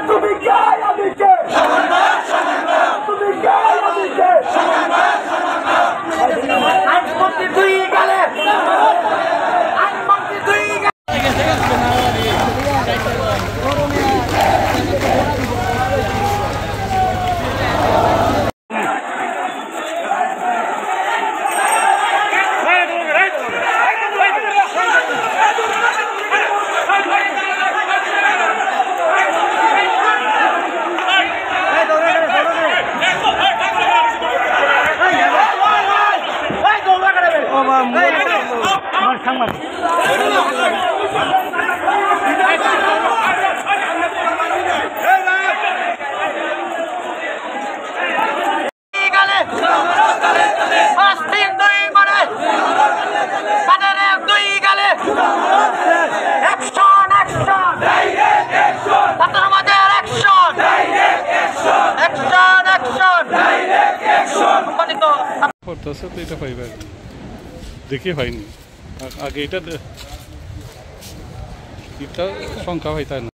তুমি কে আমি কে তুমি কে আমি কে আজমন্ত্রী দুই গেলে আজমন্ত্রী দুই করতেছে তো এটা পাইবে দেখি হয়নি আগে এটা সংখ্যা হয় তাই না